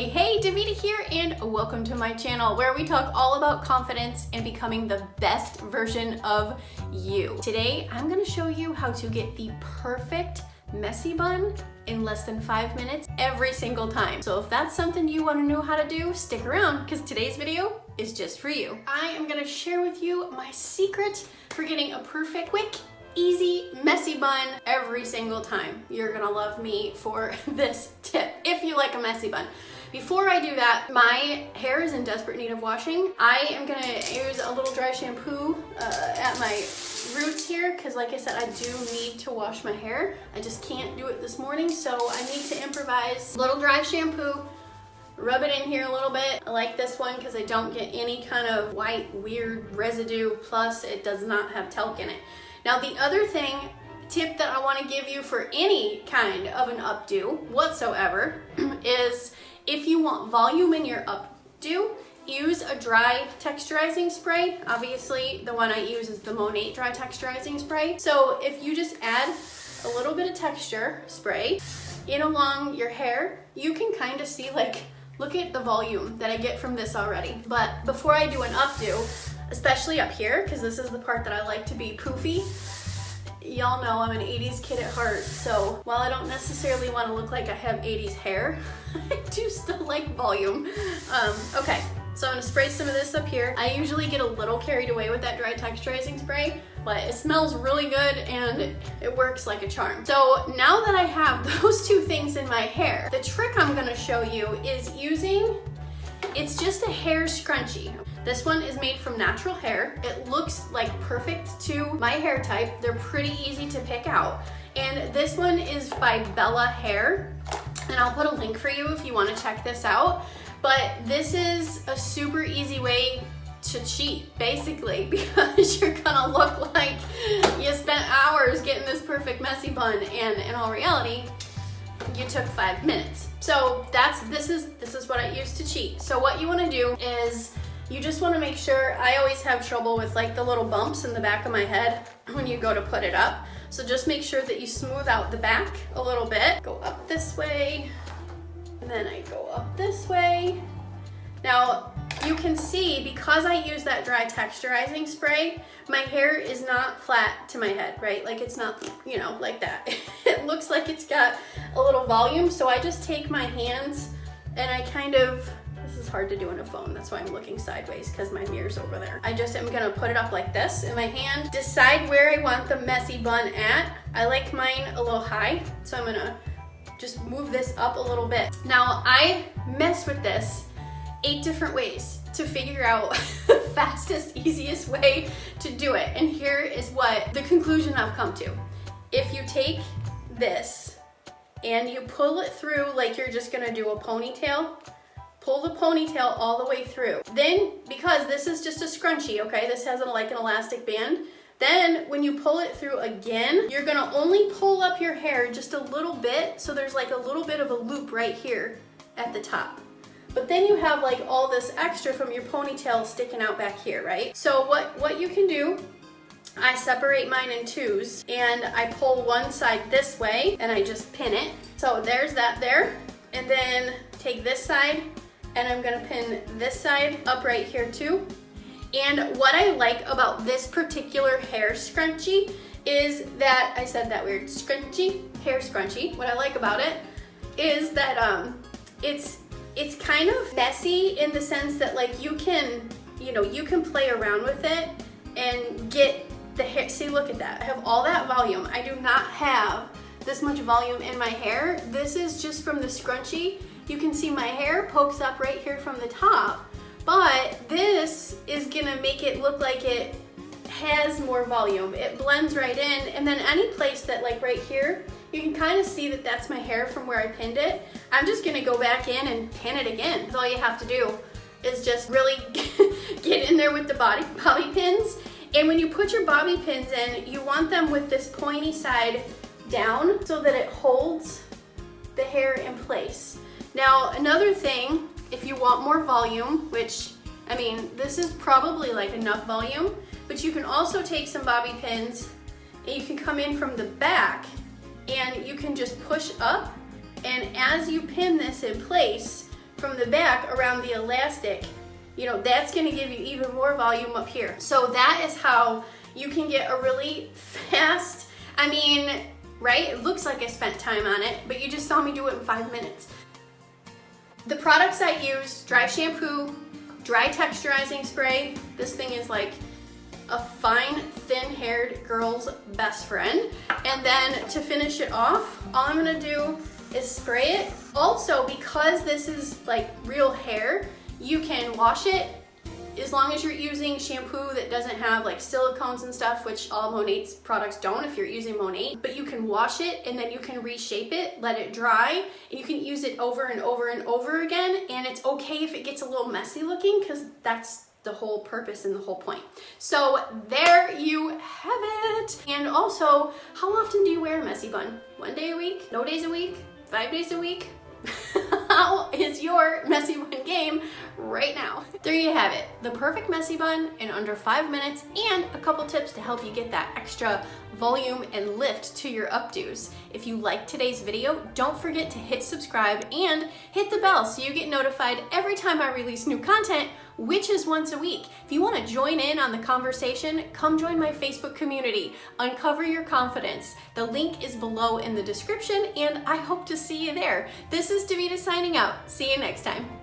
Hey, Daveda here, and welcome to my channel where we talk all about confidence and becoming the best version of you. Today, I'm gonna show you how to get the perfect messy bun in less than 5 minutes every single time. So if that's something you wanna know how to do, stick around because today's video is just for you. I am gonna share with you my secret for getting a perfect, quick, easy, messy bun every single time. You're gonna love me for this tip if you like a messy bun. Before I do that, my hair is in desperate need of washing. I am gonna use a little dry shampoo at my roots here because like I said, I do need to wash my hair. I just can't do it this morning, so I need to improvise. Little dry shampoo, rub it in here a little bit. I like this one because I don't get any kind of white, weird residue, plus it does not have talc in it. Now the other tip that I want to give you for any kind of an updo whatsoever is if you want volume in your updo, use a dry texturizing spray. Obviously the one I use is the Monate dry texturizing spray. So if you just add a little bit of texture spray in along your hair, you can kind of see, like, look at the volume that I get from this already. But before I do an updo, especially up here, because this is the part that I like to be poofy. Y'all know I'm an 80s kid at heart, so while I don't necessarily want to look like I have 80s hair, I do still like volume. Okay, so I'm gonna spray some of this up here. I usually get a little carried away with that dry texturizing spray, but it smells really good and it works like a charm. So now that I have those two things in my hair, the trick I'm gonna show you is using, it's just a hair scrunchie. This one is made from natural hair. It looks like perfect to my hair type. They're pretty easy to pick out. And this one is by Bella Hair. And I'll put a link for you if you want to check this out. But this is a super easy way to cheat, basically, because you're gonna look like you spent hours getting this perfect messy bun, and in all reality, you took 5 minutes. So this is what I use to cheat. So what you want to do is you just want to make sure, I always have trouble with like the little bumps in the back of my head when you go to put it up. So just make sure that you smooth out the back a little bit. Go up this way, and then I go up this way. Now you can see, because I use that dry texturizing spray, my hair is not flat to my head, right? Like it's not, you know, like that. It looks like it's got a little volume. So I just take my hands and I kind of, this is hard to do on a phone, that's why I'm looking sideways because my mirror's over there. I just am gonna put it up like this in my hand, decide where I want the messy bun at. I like mine a little high, so I'm gonna just move this up a little bit. Now I mess with this 8 different ways to figure out the fastest, easiest way to do it. And here is what the conclusion I've come to. If you take this and you pull it through like you're just gonna do a ponytail, pull the ponytail all the way through. Then, because this is just a scrunchie, okay, this has like an elastic band, then when you pull it through again, you're gonna only pull up your hair just a little bit, so there's like a little bit of a loop right here at the top. But then you have like all this extra from your ponytail sticking out back here, right? So what you can do, I separate mine in twos and I pull one side this way and I just pin it. So there's that there. And then take this side and I'm gonna pin this side up right here too. And what I like about this particular hair scrunchie is that, I said that weird, scrunchie, hair scrunchie. What I like about it is that it's kind of messy in the sense that like you can play around with it and get the hair. See, look at that. I have all that volume. I do not have this much volume in my hair. This is just from the scrunchie. You can see my hair pokes up right here from the top, but this is gonna make it look like it has more volume. It blends right in, and then any place that, like right here, you can kind of see that that's my hair from where I pinned it. I'm just gonna go back in and pin it again. That's all you have to do is just really get in there with the bobby pins. And when you put your bobby pins in, you want them with this pointy side down so that it holds the hair in place. Now, another thing, if you want more volume, which, I mean, this is probably like enough volume, but you can also take some bobby pins and you can come in from the back and you can just push up, and as you pin this in place, from the back around the elastic, you know, that's gonna give you even more volume up here. So that is how you can get a really fast, I mean, right? It looks like I spent time on it, but you just saw me do it in 5 minutes. The products I used: dry shampoo, dry texturizing spray. This thing is like a fine, thin-haired girl's best friend. And then to finish it off, all I'm gonna do is spray it. Also, because this is like real hair, you can wash it as long as you're using shampoo that doesn't have like silicones and stuff, which all Monat's products don't if you're using Monat. But you can wash it and then you can reshape it, let it dry, and you can use it over and over and over again. And it's okay if it gets a little messy looking, because that's the whole purpose and the whole point. So there you have it. And also, how often do you wear a messy bun? 1 day a week? No days a week? 5 days a week? How is your messy bun game right now? There you have it, the perfect messy bun in under 5 minutes, and a couple tips to help you get that extra volume and lift to your updos. If you liked today's video, don't forget to hit subscribe and hit the bell so you get notified every time I release new content, which is once a week. If you want to join in on the conversation, come join my Facebook community, Uncover Your Confidence. The link is below in the description, and I hope to see you there. This is Daveda signing out. See you next time.